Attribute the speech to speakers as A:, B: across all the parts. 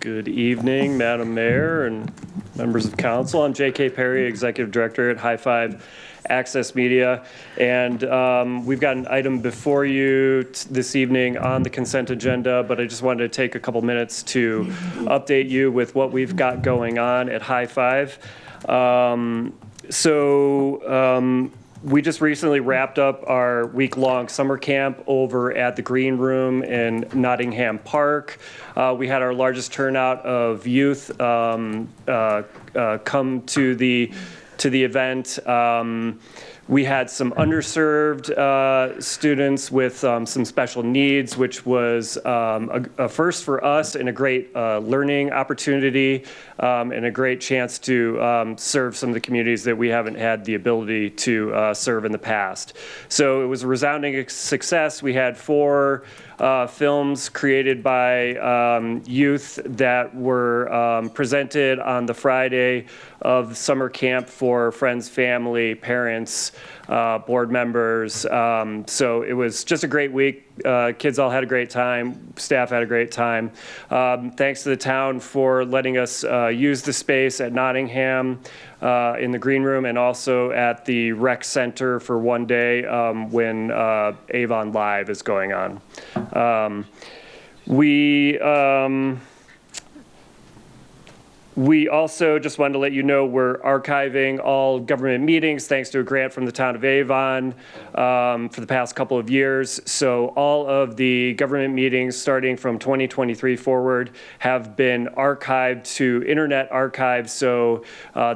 A: Good evening, Madam Mayor and members of council. I'm J.K. Perry, Executive Director at High Five Access Media, and we've got an item before you this evening on the consent agenda, but I just wanted to take a couple minutes to update you with what we've got going on at High Five. We just recently wrapped up our week-long summer camp over at the Green Room in Nottingham Park. We had our largest turnout of youth come to the event. We had some underserved students with some special needs, which was a first for us and a great learning opportunity and a great chance to serve some of the communities that we haven't had the ability to serve in the past. So it was a resounding success. We had 4 films created by youth that were presented on the Friday of summer camp for friends, family, parents, board members. So it was just a great week. Kids all had a great time. Staff had a great time. Thanks to the town for letting us use the space at Nottingham in the Green Room and also at the Rec Center for one day when Avon Live is going on. We also just wanted to let you know we're archiving all government meetings thanks to a grant from the Town of Avon for the past couple of years. So all of the government meetings starting from 2023 forward have been archived to Internet Archive. So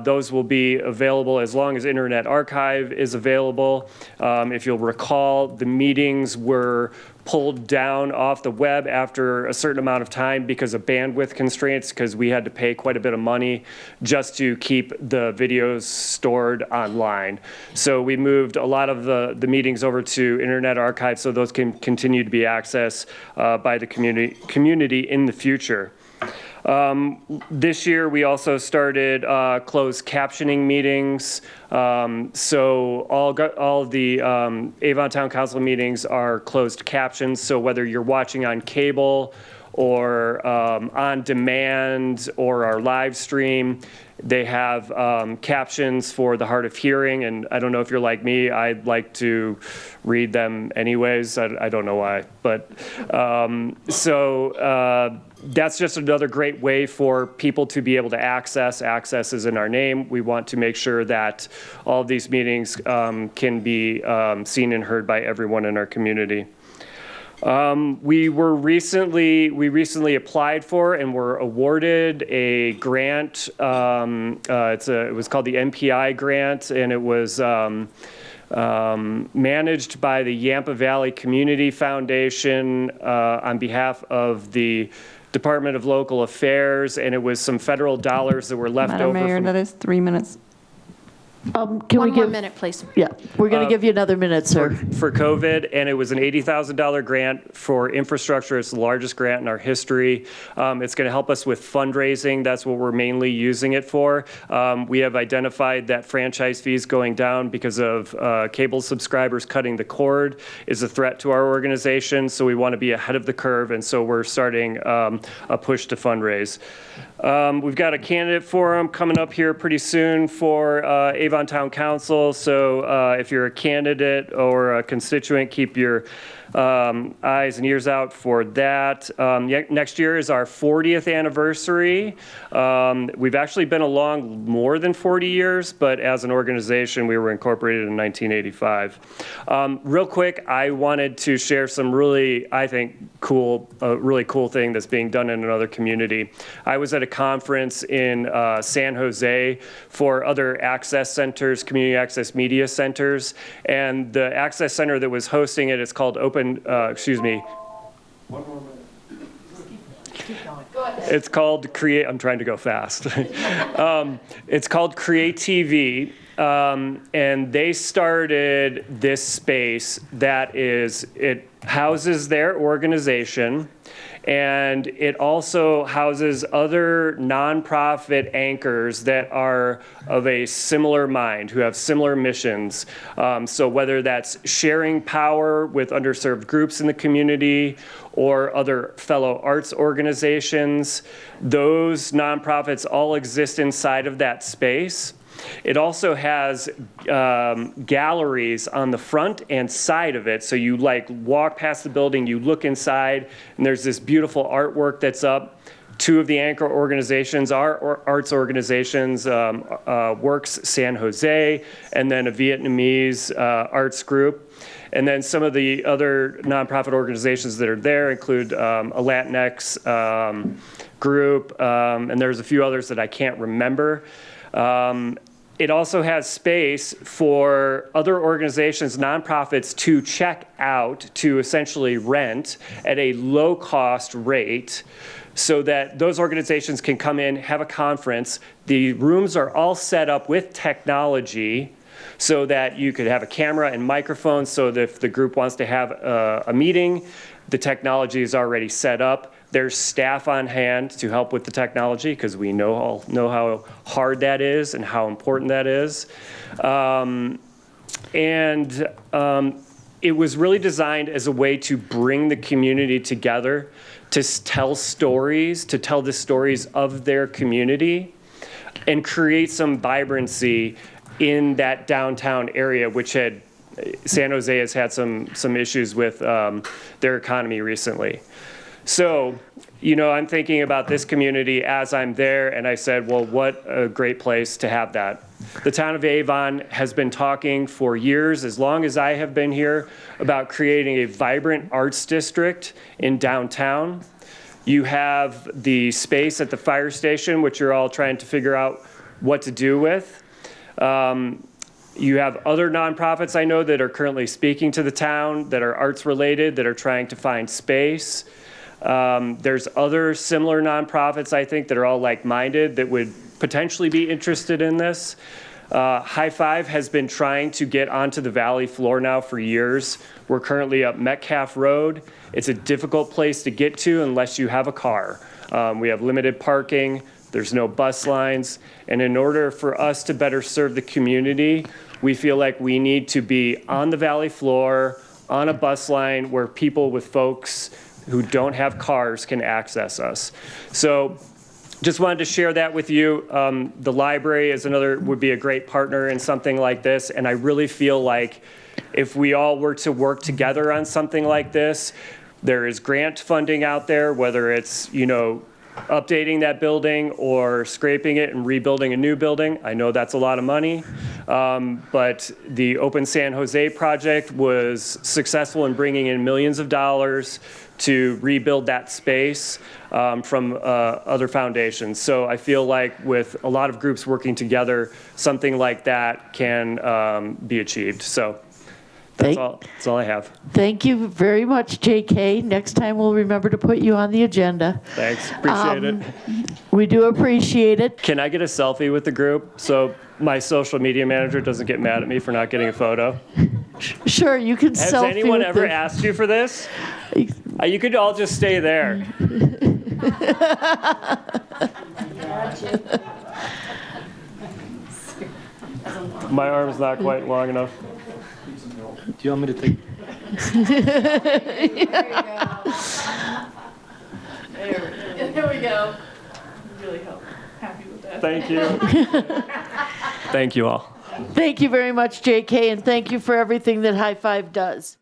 A: those will be available as long as Internet Archive is available. If you'll recall, the meetings were pulled down off the web after a certain amount of time because of bandwidth constraints, because we had to pay quite a bit of money just to keep the videos stored online. So we moved a lot of the meetings over to Internet Archive so those can continue to be accessed by the community in the future. This year, we also started closed captioning meetings. So all the Avon Town Council meetings are closed captions. So whether you're watching on cable or on demand or our live stream, they have captions for the hard of hearing. And I don't know if you're like me, I'd like to read them anyways. I don't know why. But that's just another great way for people to be able to access. Access is in our name. We want to make sure that all of these meetings can be seen and heard by everyone in our community. We recently applied for and were awarded a grant. It was called the MPI grant, and it was managed by the Yampa Valley Community Foundation on behalf of the Department of Local Affairs, and it was some federal dollars that were left over.
B: Madam Mayor, that is 3 minutes.
C: Can we
D: One
C: give
D: more minute, please.
C: Yeah, we're going to give you another minute, sir.
A: For COVID, and it was an $80,000 grant for infrastructure. It's the largest grant in our history. It's going to help us with fundraising. That's what we're mainly using it for. We have identified that franchise fees going down because of cable subscribers cutting the cord is a threat to our organization, so we want to be ahead of the curve, and so we're starting a push to fundraise. We've got a candidate forum coming up here pretty soon for Avon Town Council. So if you're a candidate or a constituent, keep your eyes and ears out for that. Next year is our 40th anniversary. We've actually been along more than 40 years, but as an organization, we were incorporated in 1985. Real quick, I wanted to share some really, I think, really cool thing that's being done in another community. I was at a conference in San Jose for other access centers, community access media centers, and the access center that was hosting it is called One more minute. It's called I'm trying to go fast. It's called CreaTV, and they started this space that it houses their organization, And it also houses other nonprofit anchors that are of a similar mind, who have similar missions. So whether that's sharing power with underserved groups in the community or other fellow arts organizations, those nonprofits all exist inside of that space. It also has galleries on the front and side of it. So you like walk past the building, you look inside, and there's this beautiful artwork that's up. Two of the anchor organizations are arts organizations, Works San Jose, and then a Vietnamese arts group. And then some of the other nonprofit organizations that are there include a Latinx group, and there's a few others that I can't remember. It also has space for other organizations, nonprofits, to check out, to essentially rent at a low-cost rate so that those organizations can come in, have a conference. The rooms are all set up with technology so that you could have a camera and microphone, so that if the group wants to have a meeting, the technology is already set up. There's staff on hand to help with the technology because we know how hard that is and how important that is. It was really designed as a way to bring the community together, to tell stories, to tell the stories of their community, and create some vibrancy in that downtown area, which San Jose has had some issues with their economy recently. So, I'm thinking about this community as I'm there, and I said, well, what a great place to have that. The Town of Avon has been talking for years, as long as I have been here, about creating a vibrant arts district in downtown. You have the space at the fire station, which you're all trying to figure out what to do with. You have other nonprofits I know that are currently speaking to the town that are arts related, that are trying to find space. There's other similar nonprofits, I think, that are all like-minded that would potentially be interested in this. High Five has been trying to get onto the valley floor now for years. We're currently up Metcalf Road. It's a difficult place to get to unless you have a car. We have limited parking. There's no bus lines. And in order for us to better serve the community, we feel like we need to be on the valley floor, on a bus line where people with folks who don't have cars can access us. So just wanted to share that with you. The library would be a great partner in something like this, and I really feel like if we all were to work together on something like this, there is grant funding out there, whether it's, updating that building or scraping it and rebuilding a new building. I know that's a lot of money, but the Open San Jose project was successful in bringing in millions of dollars to rebuild that space from other foundations. So I feel like with a lot of groups working together, something like that can be achieved. So that's all I have.
C: Thank you very much, JK. Next time we'll remember to put you on the agenda.
A: Thanks, appreciate it.
C: We do appreciate it.
A: Can I get a selfie with the group so my social media manager doesn't get mad at me for not getting a photo?
C: Sure, you can
A: Has
C: selfie
A: anyone
C: with
A: ever
C: the-
A: asked you for this? You could all just stay there. My arm's not quite long enough.
B: Do you want me to take?
D: There we go. Really happy with that.
A: Thank you. Thank you all.
C: Thank you very much, JK, and thank you for everything that High Five does.